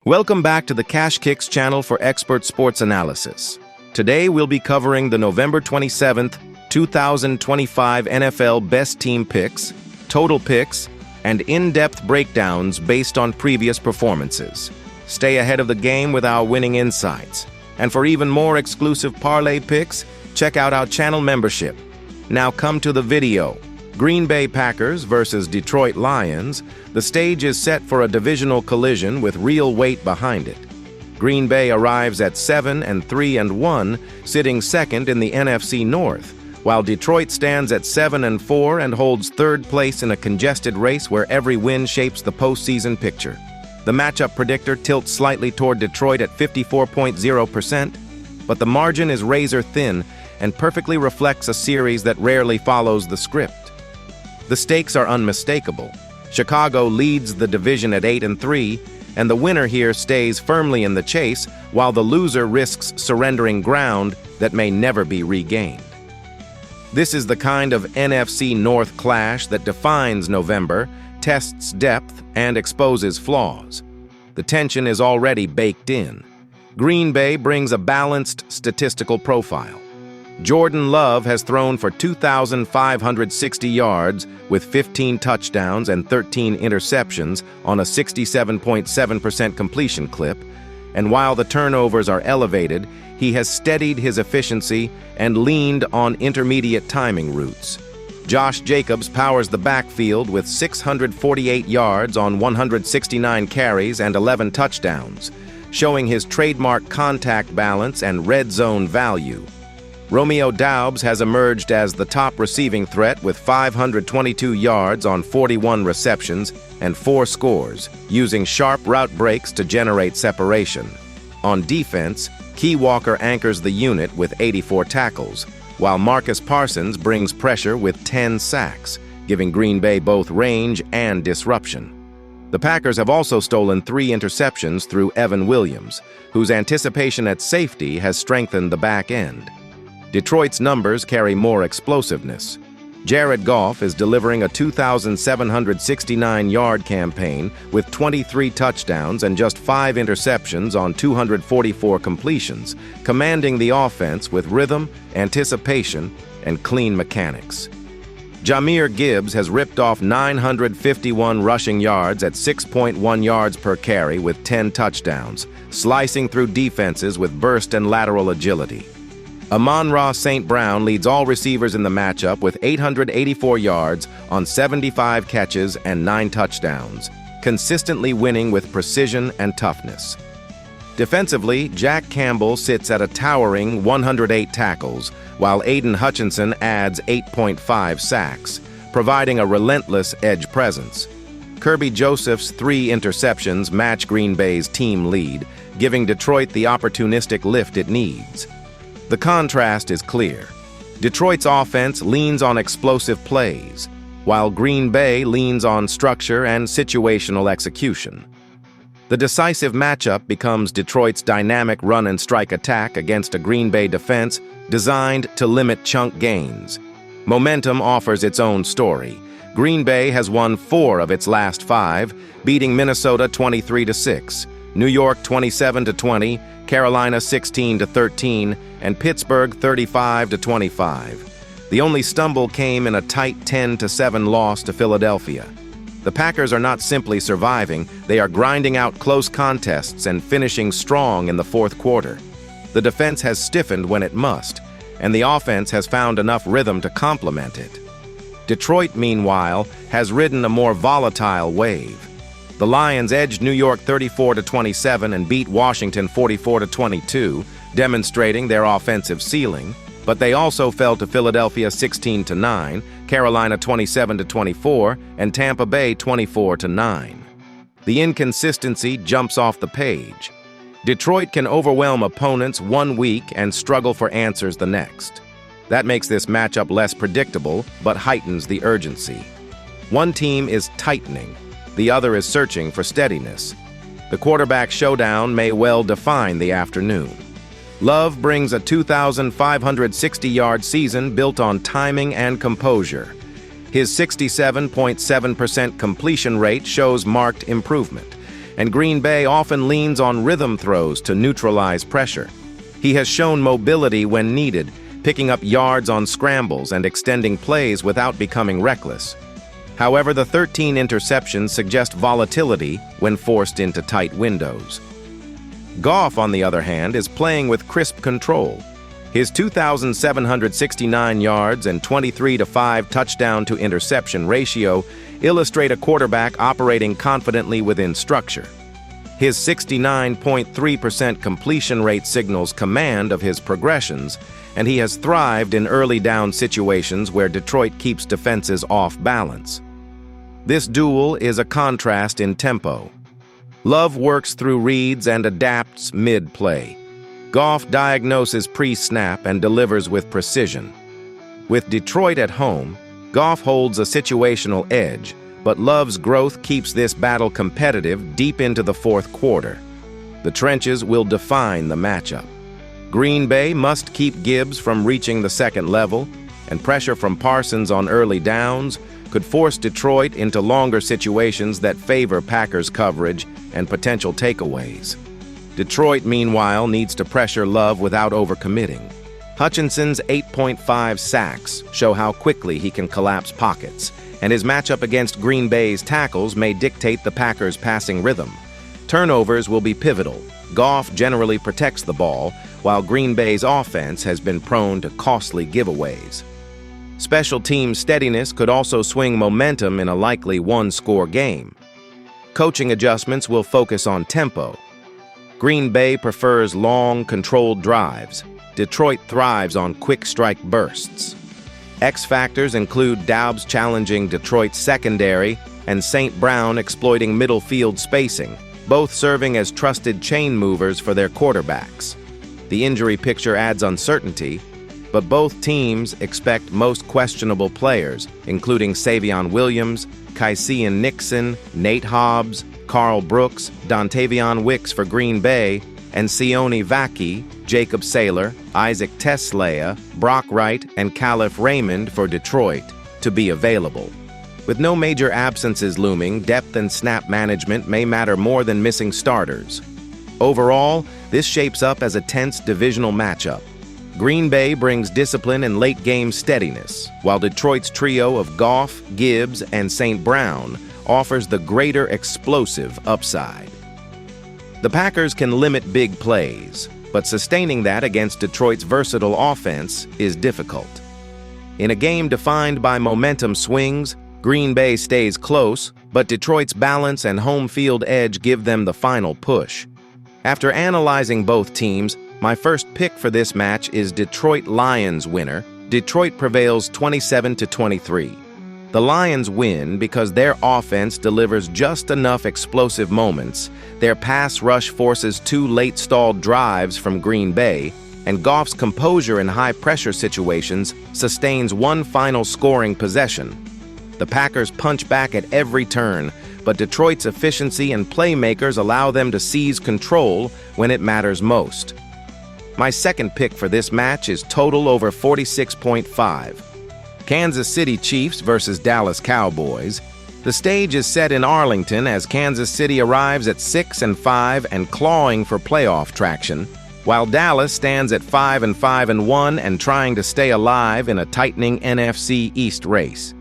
Welcome back to the Cash Kicks channel for expert sports analysis. Today we'll be covering the November 27th, 2025 NFL Best Team Picks, Total Picks, and in-depth breakdowns based on previous performances. Stay ahead of the game with our winning insights. And for even more exclusive parlay picks, check out our channel membership. Now come to the video. Green Bay Packers versus Detroit Lions. The stage is set for a divisional collision with real weight behind it. Green Bay arrives at 7-3-1, sitting second in the NFC North, while Detroit stands at 7-4 and holds third place in a congested race where every win shapes the postseason picture. The matchup predictor tilts slightly toward Detroit at 54.0%, but the margin is razor thin and perfectly reflects a series that rarely follows the script. The stakes are unmistakable. Chicago leads the division at 8-3, and the winner here stays firmly in the chase, while the loser risks surrendering ground that may never be regained. This is the kind of NFC North clash that defines November, tests depth, and exposes flaws. The tension is already baked in. Green Bay brings a balanced statistical profile. Jordan Love has thrown for 2,560 yards with 15 touchdowns and 13 interceptions on a 67.7% completion clip, and while the turnovers are elevated, he has steadied his efficiency and leaned on intermediate timing routes. Josh Jacobs powers the backfield with 648 yards on 169 carries and 11 touchdowns, showing his trademark contact balance and red zone value. Romeo Doubs has emerged as the top receiving threat with 522 yards on 41 receptions and 4 scores, using sharp route breaks to generate separation. On defense, Key Walker anchors the unit with 84 tackles, while Marcus Parsons brings pressure with 10 sacks, giving Green Bay both range and disruption. The Packers have also stolen 3 interceptions through Evan Williams, whose anticipation at safety has strengthened the back end. Detroit's numbers carry more explosiveness. Jared Goff is delivering a 2,769-yard campaign with 23 touchdowns and just 5 interceptions on 244 completions, commanding the offense with rhythm, anticipation, and clean mechanics. Jahmyr Gibbs has ripped off 951 rushing yards at 6.1 yards per carry with 10 touchdowns, slicing through defenses with burst and lateral agility. Amon-Ra St. Brown leads all receivers in the matchup with 884 yards on 75 catches and 9 touchdowns, consistently winning with precision and toughness. Defensively, Jack Campbell sits at a towering 108 tackles, while Aiden Hutchinson adds 8.5 sacks, providing a relentless edge presence. Kirby Joseph's 3 interceptions match Green Bay's team lead, giving Detroit the opportunistic lift it needs. The contrast is clear. Detroit's offense leans on explosive plays, while Green Bay leans on structure and situational execution. The decisive matchup becomes Detroit's dynamic run-and-strike attack against a Green Bay defense designed to limit chunk gains. Momentum offers its own story. Green Bay has won 4 of its last 5, beating Minnesota 23-6, New York 27-20, Carolina 16-13, and Pittsburgh 35-25. The only stumble came in a tight 10-7 loss to Philadelphia. The Packers are not simply surviving, they are grinding out close contests and finishing strong in the fourth quarter. The defense has stiffened when it must, and the offense has found enough rhythm to complement it. Detroit, meanwhile, has ridden a more volatile wave. The Lions edged New York 34-27 and beat Washington 44-22, demonstrating their offensive ceiling, but they also fell to Philadelphia 16-9, Carolina 27-24, and Tampa Bay 24-9. The inconsistency jumps off the page. Detroit can overwhelm opponents one week and struggle for answers the next. That makes this matchup less predictable, but heightens the urgency. One team is tightening, the other is searching for steadiness. The quarterback showdown may well define the afternoon. Love brings a 2,560-yard season built on timing and composure. His 67.7% completion rate shows marked improvement, and Green Bay often leans on rhythm throws to neutralize pressure. He has shown mobility when needed, picking up yards on scrambles and extending plays without becoming reckless. However, the 13 interceptions suggest volatility when forced into tight windows. Goff, on the other hand, is playing with crisp control. His 2,769 yards and 23-5 touchdown-to-interception ratio illustrate a quarterback operating confidently within structure. His 69.3% completion rate signals command of his progressions, and he has thrived in early down situations where Detroit keeps defenses off balance. This duel is a contrast in tempo. Love works through reads and adapts mid-play. Goff diagnoses pre-snap and delivers with precision. With Detroit at home, Goff holds a situational edge, but Love's growth keeps this battle competitive deep into the fourth quarter. The trenches will define the matchup. Green Bay must keep Gibbs from reaching the second level, and pressure from Parsons on early downs could force Detroit into longer situations that favor Packers coverage and potential takeaways. Detroit, meanwhile, needs to pressure Love without overcommitting. Hutchinson's 8.5 sacks show how quickly he can collapse pockets, and his matchup against Green Bay's tackles may dictate the Packers' passing rhythm. Turnovers will be pivotal. Goff generally protects the ball, while Green Bay's offense has been prone to costly giveaways. Special team steadiness could also swing momentum in a likely one-score game. Coaching adjustments will focus on tempo. Green Bay prefers long, controlled drives. Detroit thrives on quick strike bursts. X factors include Daubs challenging Detroit's secondary and St. Brown exploiting middle field spacing, both serving as trusted chain movers for their quarterbacks. The injury picture adds uncertainty, but both teams expect most questionable players, including Savion Williams, Kyseian Nixon, Nate Hobbs, Carl Brooks, Dontavion Wicks for Green Bay, and Sione Vaki, Jacob Saylor, Isaac Teslaya, Brock Wright, and Caliph Raymond for Detroit to be available. With no major absences looming, depth and snap management may matter more than missing starters. Overall, this shapes up as a tense divisional matchup. Green Bay brings discipline and late-game steadiness, while Detroit's trio of Goff, Gibbs, and St. Brown offers the greater explosive upside. The Packers can limit big plays, but sustaining that against Detroit's versatile offense is difficult. In a game defined by momentum swings, Green Bay stays close, but Detroit's balance and home field edge give them the final push. After analyzing both teams, my first pick for this match is Detroit Lions winner. Detroit prevails 27-23. The Lions win because their offense delivers just enough explosive moments, their pass rush forces 2 late-stalled drives from Green Bay, and Goff's composure in high-pressure situations sustains one final scoring possession. The Packers punch back at every turn, but Detroit's efficiency and playmakers allow them to seize control when it matters most. My second pick for this match is total over 46.5. Kansas City Chiefs versus Dallas Cowboys. The stage is set in Arlington as Kansas City arrives at 6-5 and clawing for playoff traction, while Dallas stands at 5-5-1 and trying to stay alive in a tightening NFC East race.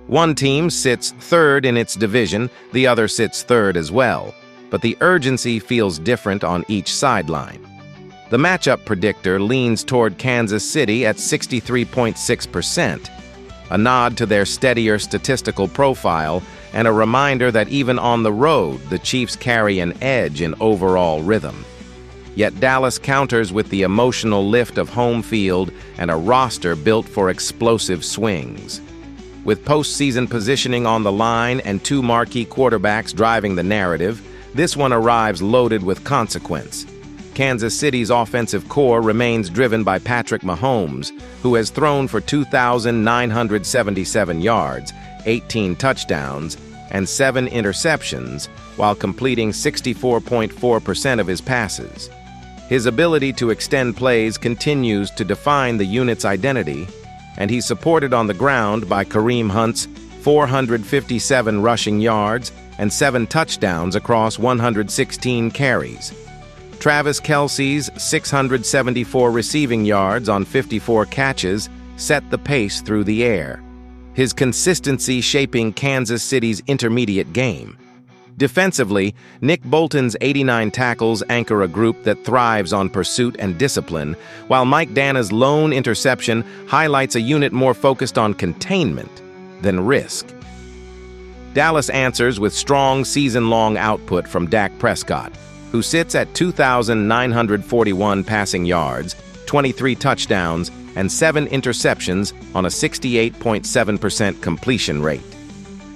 One team sits third in its division, the other sits third as well, but the urgency feels different on each sideline. The matchup predictor leans toward Kansas City at 63.6%, a nod to their steadier statistical profile and a reminder that even on the road, the Chiefs carry an edge in overall rhythm. Yet Dallas counters with the emotional lift of home field and a roster built for explosive swings. With postseason positioning on the line and 2 marquee quarterbacks driving the narrative, this one arrives loaded with consequence. Kansas City's offensive core remains driven by Patrick Mahomes, who has thrown for 2,977 yards, 18 touchdowns, and 7 interceptions, while completing 64.4% of his passes. His ability to extend plays continues to define the unit's identity, and he's supported on the ground by Kareem Hunt's 457 rushing yards, and 7 touchdowns across 116 carries. Travis Kelce's 674 receiving yards on 54 catches set the pace through the air, his consistency shaping Kansas City's intermediate game. Defensively, Nick Bolton's 89 tackles anchor a group that thrives on pursuit and discipline, while Mike Dana's lone interception highlights a unit more focused on containment than risk. Dallas answers with strong season-long output from Dak Prescott, who sits at 2,941 passing yards, 23 touchdowns, and 7 interceptions on a 68.7% completion rate.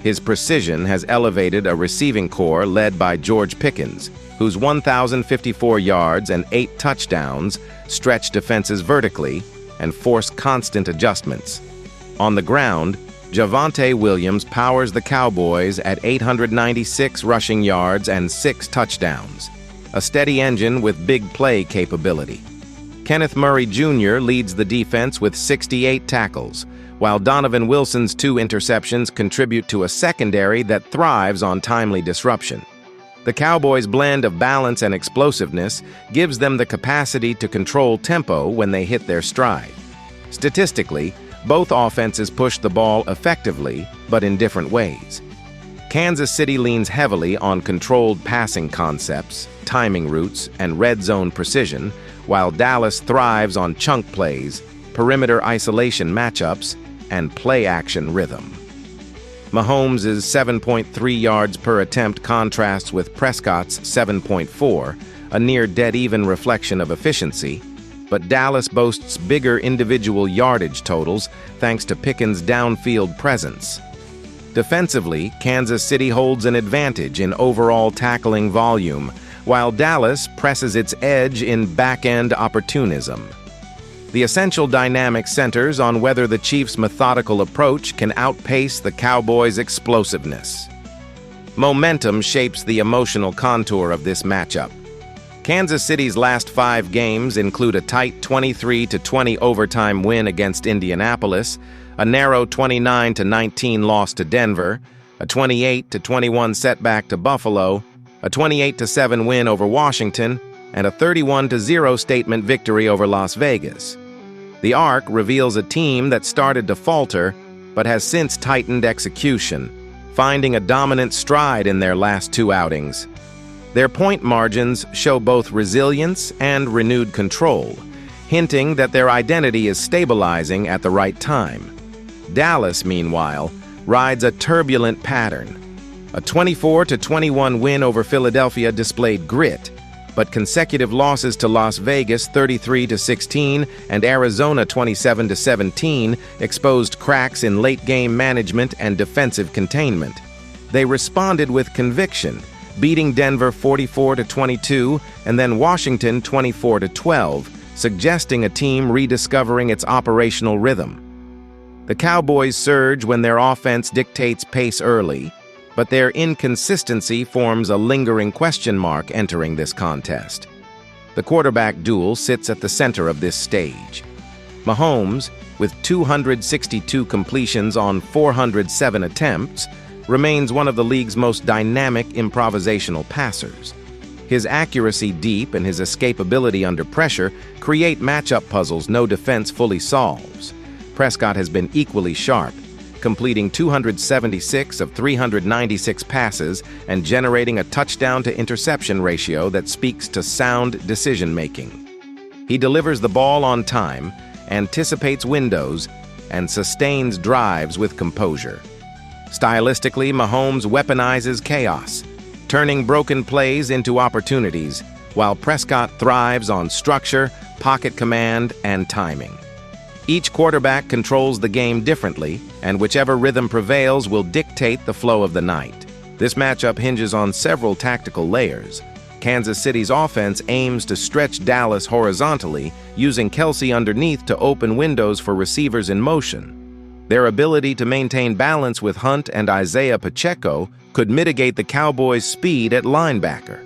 His precision has elevated a receiving corps led by George Pickens, whose 1,054 yards and 8 touchdowns stretch defenses vertically and force constant adjustments. On the ground, Javonte Williams powers the Cowboys at 896 rushing yards and 6 touchdowns, a steady engine with big play capability. Kenneth Murray Jr. leads the defense with 68 tackles, while Donovan Wilson's 2 interceptions contribute to a secondary that thrives on timely disruption. The Cowboys' blend of balance and explosiveness gives them the capacity to control tempo when they hit their stride. Statistically, both offenses push the ball effectively, but in different ways. Kansas City leans heavily on controlled passing concepts, timing routes, and red zone precision, while Dallas thrives on chunk plays, perimeter isolation matchups, and play-action rhythm. Mahomes' 7.3 yards per attempt contrasts with Prescott's 7.4, a near dead-even reflection of efficiency, but Dallas boasts bigger individual yardage totals thanks to Pickens' downfield presence. Defensively, Kansas City holds an advantage in overall tackling volume, while Dallas presses its edge in back-end opportunism. The essential dynamic centers on whether the Chiefs' methodical approach can outpace the Cowboys' explosiveness. Momentum shapes the emotional contour of this matchup. Kansas City's last 5 games include a tight 23-20 overtime win against Indianapolis, a narrow 29-19 loss to Denver, a 28-21 setback to Buffalo, a 28-7 win over Washington, and a 31-0 statement victory over Las Vegas. The arc reveals a team that started to falter, but has since tightened execution, finding a dominant stride in their last 2 outings. Their point margins show both resilience and renewed control, hinting that their identity is stabilizing at the right time. Dallas, meanwhile, rides a turbulent pattern. A 24-21 win over Philadelphia displayed grit, but consecutive losses to Las Vegas 33-16 and Arizona 27-17 exposed cracks in late-game management and defensive containment. They responded with conviction, beating Denver 44-22 and then Washington 24-12, suggesting a team rediscovering its operational rhythm. The Cowboys surge when their offense dictates pace early, but their inconsistency forms a lingering question mark entering this contest. The quarterback duel sits at the center of this stage. Mahomes, with 262 completions on 407 attempts, remains one of the league's most dynamic improvisational passers. His accuracy deep and his escapability under pressure create matchup puzzles no defense fully solves. Prescott has been equally sharp, completing 276 of 396 passes and generating a touchdown-to-interception ratio that speaks to sound decision-making. He delivers the ball on time, anticipates windows, and sustains drives with composure. Stylistically, Mahomes weaponizes chaos, turning broken plays into opportunities, while Prescott thrives on structure, pocket command, and timing. Each quarterback controls the game differently, and whichever rhythm prevails will dictate the flow of the night. This matchup hinges on several tactical layers. Kansas City's offense aims to stretch Dallas horizontally, using Kelce underneath to open windows for receivers in motion. Their ability to maintain balance with Hunt and Isaiah Pacheco could mitigate the Cowboys' speed at linebacker.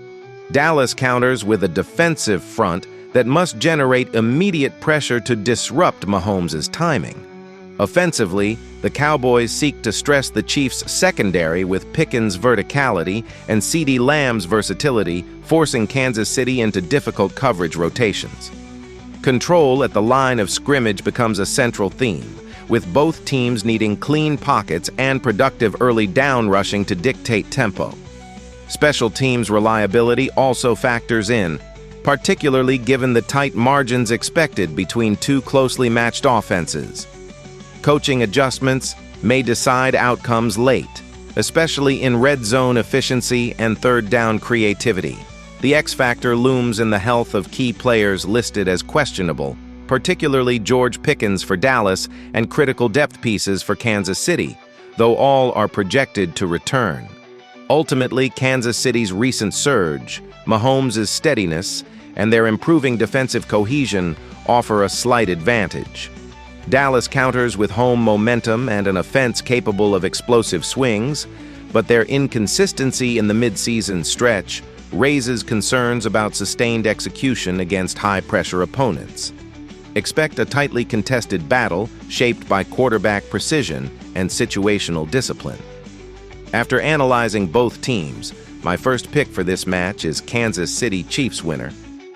Dallas counters with a defensive front that must generate immediate pressure to disrupt Mahomes' timing. Offensively, the Cowboys seek to stress the Chiefs' secondary with Pickens' verticality and CeeDee Lamb's versatility, forcing Kansas City into difficult coverage rotations. Control at the line of scrimmage becomes a central theme, with both teams needing clean pockets and productive early down rushing to dictate tempo. Special teams reliability also factors in, particularly given the tight margins expected between two closely matched offenses. Coaching adjustments may decide outcomes late, especially in red zone efficiency and third down creativity. The X factor looms in the health of key players listed as questionable, particularly George Pickens for Dallas and critical depth pieces for Kansas City, though all are projected to return. Ultimately, Kansas City's recent surge, Mahomes' steadiness, and their improving defensive cohesion offer a slight advantage. Dallas counters with home momentum and an offense capable of explosive swings, but their inconsistency in the mid-season stretch raises concerns about sustained execution against high-pressure opponents. Expect a tightly contested battle shaped by quarterback precision and situational discipline. After analyzing both teams, my first pick for this match is Kansas City Chiefs winner.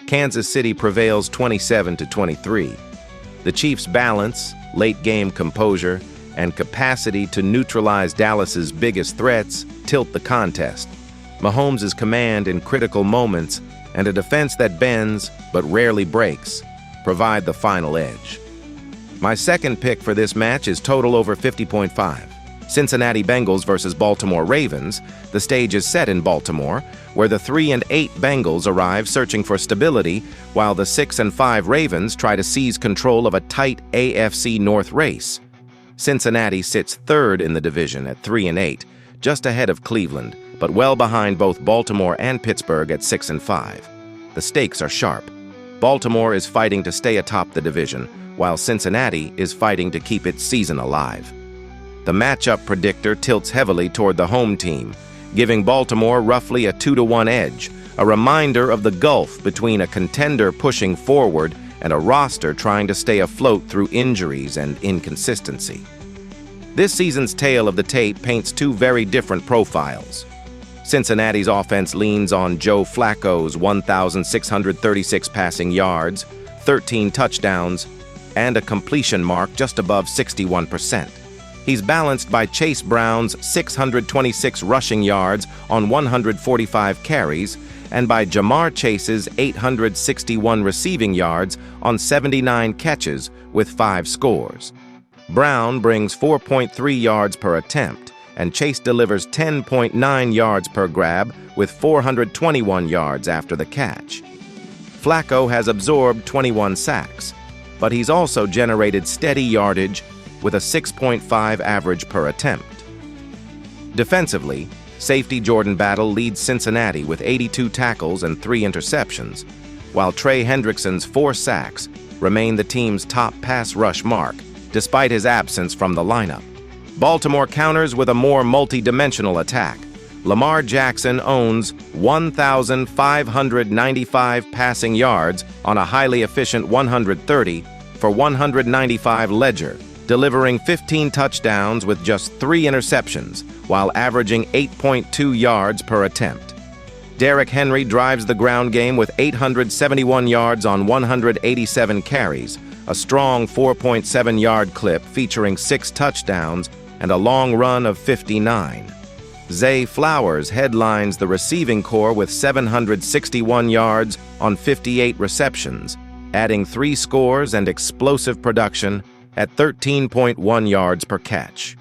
Kansas City prevails 27-23. The Chiefs' balance, late-game composure, and capacity to neutralize Dallas's biggest threats tilt the contest. Mahomes' command in critical moments and a defense that bends but rarely breaks provide the final edge. My second pick for this match is total over 50.5. Cincinnati Bengals versus Baltimore Ravens. The stage is set in Baltimore, where the 3-8 Bengals arrive searching for stability, while the 6-5 Ravens try to seize control of a tight AFC North race. Cincinnati sits third in the division at 3-8, just ahead of Cleveland, but well behind both Baltimore and Pittsburgh at 6-5. The stakes are sharp. Baltimore is fighting to stay atop the division, while Cincinnati is fighting to keep its season alive. The matchup predictor tilts heavily toward the home team, giving Baltimore roughly a 2-1 edge, a reminder of the gulf between a contender pushing forward and a roster trying to stay afloat through injuries and inconsistency. This season's tale of the tape paints two very different profiles. Cincinnati's offense leans on Joe Flacco's 1,636 passing yards, 13 touchdowns, and a completion mark just above 61%. He's balanced by Chase Brown's 626 rushing yards on 145 carries and by Jamar Chase's 861 receiving yards on 79 catches with 5 scores. Brown brings 4.3 yards per attempt, and Chase delivers 10.9 yards per grab with 421 yards after the catch. Flacco has absorbed 21 sacks, but he's also generated steady yardage with a 6.5 average per attempt. Defensively, safety Jordan Battle leads Cincinnati with 82 tackles and 3 interceptions, while Trey Hendrickson's 4 sacks remain the team's top pass rush mark, despite his absence from the lineup. Baltimore counters with a more multi-dimensional attack. Lamar Jackson owns 1,595 passing yards on a highly efficient 130 for 195 ledger, delivering 15 touchdowns with just 3 interceptions, while averaging 8.2 yards per attempt. Derrick Henry drives the ground game with 871 yards on 187 carries, a strong 4.7-yard clip featuring 6 touchdowns and a long run of 59. Zay Flowers headlines the receiving corps with 761 yards on 58 receptions, adding 3 scores and explosive production at 13.1 yards per catch.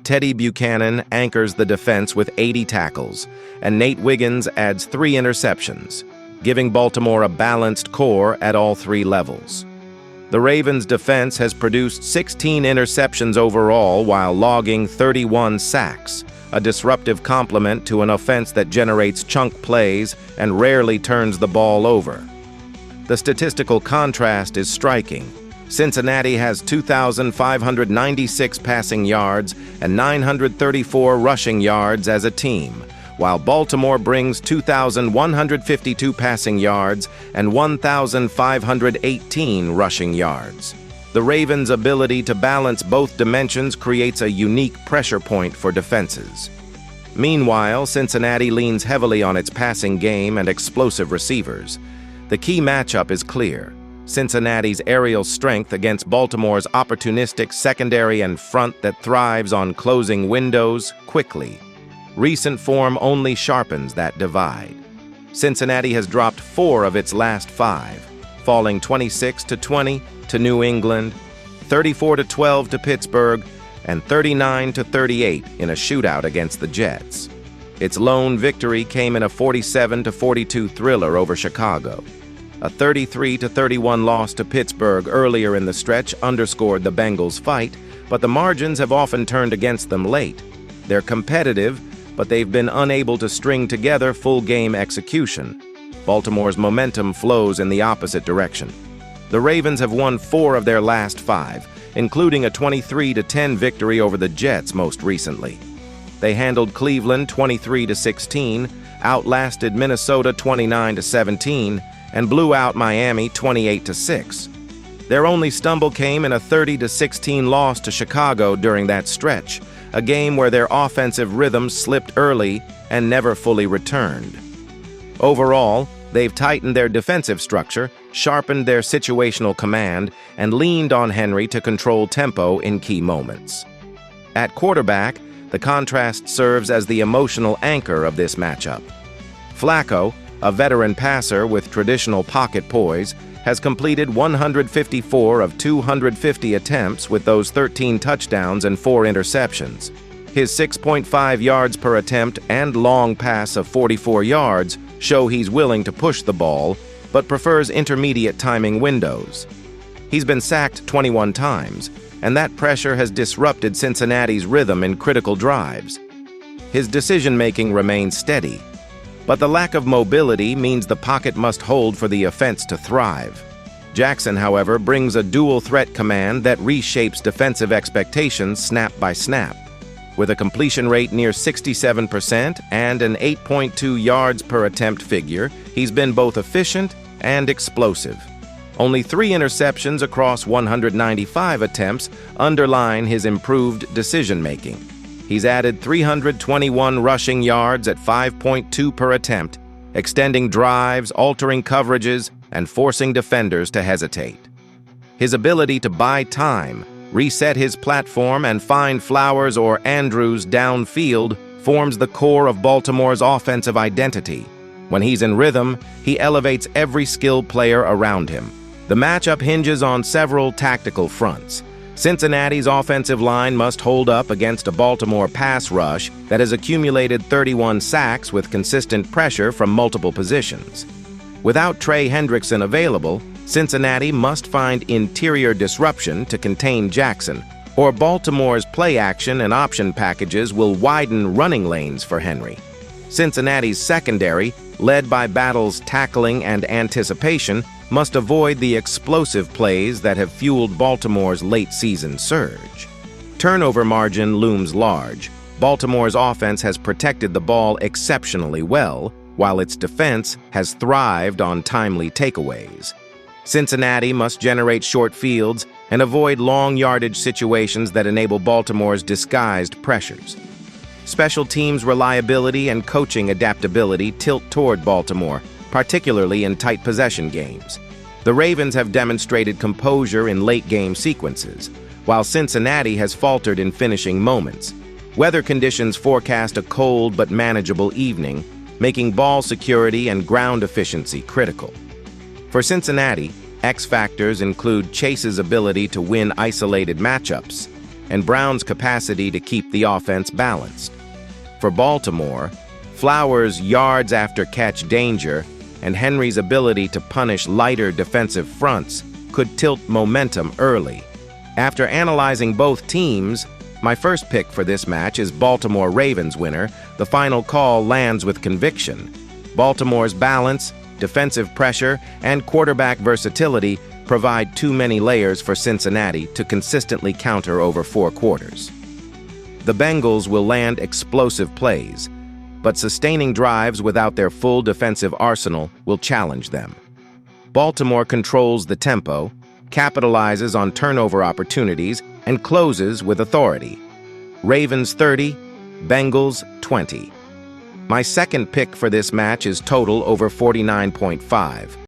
Teddy Buchanan anchors the defense with 80 tackles, and Nate Wiggins adds 3 interceptions, giving Baltimore a balanced core at all 3 levels. The Ravens' defense has produced 16 interceptions overall while logging 31 sacks, a disruptive complement to an offense that generates chunk plays and rarely turns the ball over. The statistical contrast is striking. Cincinnati has 2,596 passing yards and 934 rushing yards as a team, while Baltimore brings 2,152 passing yards and 1,518 rushing yards. The Ravens' ability to balance both dimensions creates a unique pressure point for defenses. Meanwhile, Cincinnati leans heavily on its passing game and explosive receivers. The key matchup is clear: Cincinnati's aerial strength against Baltimore's opportunistic secondary and front that thrives on closing windows quickly. Recent form only sharpens that divide. Cincinnati has dropped 4 of its last 5, falling 26-20 to New England, 34-12 to Pittsburgh, and 39-38 in a shootout against the Jets. Its lone victory came in a 47-42 thriller over Chicago. A 33-31 loss to Pittsburgh earlier in the stretch underscored the Bengals' fight, but the margins have often turned against them late. They're competitive, but they've been unable to string together full-game execution. Baltimore's momentum flows in the opposite direction. The Ravens have won 4 of their last 5, including a 23-10 victory over the Jets most recently. They handled Cleveland 23-16, outlasted Minnesota 29-17, and blew out Miami 28-6. Their only stumble came in a 30-16 loss to Chicago during that stretch, a game where their offensive rhythm slipped early and never fully returned. Overall, they've tightened their defensive structure, sharpened their situational command, and leaned on Henry to control tempo in key moments. At quarterback, the contrast serves as the emotional anchor of this matchup. Flacco, a veteran passer with traditional pocket poise, has completed 154 of 250 attempts with those 13 touchdowns and 4 interceptions. His 6.5 yards per attempt and long pass of 44 yards show he's willing to push the ball, but prefers intermediate timing windows. He's been sacked 21 times, and that pressure has disrupted Cincinnati's rhythm in critical drives. His decision-making remains steady, but the lack of mobility means the pocket must hold for the offense to thrive. Jackson, however, brings a dual-threat command that reshapes defensive expectations snap by snap. With a completion rate near 67% and an 8.2 yards per attempt figure, he's been both efficient and explosive. Only 3 interceptions across 195 attempts underline his improved decision-making. He's added 321 rushing yards at 5.2 per attempt, extending drives, altering coverages, and forcing defenders to hesitate. His ability to buy time, reset his platform, and find Flowers or Andrews downfield forms the core of Baltimore's offensive identity. When he's in rhythm, he elevates every skilled player around him. The matchup hinges on several tactical fronts. Cincinnati's offensive line must hold up against a Baltimore pass rush that has accumulated 31 sacks with consistent pressure from multiple positions. Without Trey Hendrickson available, Cincinnati must find interior disruption to contain Jackson, or Baltimore's play action and option packages will widen running lanes for Henry. Cincinnati's secondary, led by Battle's tackling and anticipation, must avoid the explosive plays that have fueled Baltimore's late-season surge. Turnover margin looms large. Baltimore's offense has protected the ball exceptionally well, while its defense has thrived on timely takeaways. Cincinnati must generate short fields and avoid long yardage situations that enable Baltimore's disguised pressures. Special teams' reliability and coaching adaptability tilt toward Baltimore, particularly in tight possession games. The Ravens have demonstrated composure in late-game sequences, while Cincinnati has faltered in finishing moments. Weather conditions forecast a cold but manageable evening, making ball security and ground efficiency critical. For Cincinnati, X factors include Chase's ability to win isolated matchups and Brown's capacity to keep the offense balanced. For Baltimore, Flowers' yards after catch danger and Henry's ability to punish lighter defensive fronts could tilt momentum early. After analyzing both teams, my first pick for this match is Baltimore Ravens winner. The final call lands with conviction. Baltimore's balance, defensive pressure, and quarterback versatility provide too many layers for Cincinnati to consistently counter over 4 quarters. The Bengals will land explosive plays, but sustaining drives without their full defensive arsenal will challenge them. Baltimore controls the tempo, capitalizes on turnover opportunities, and closes with authority. Ravens 30, Bengals 20. My second pick for this match is total over 49.5.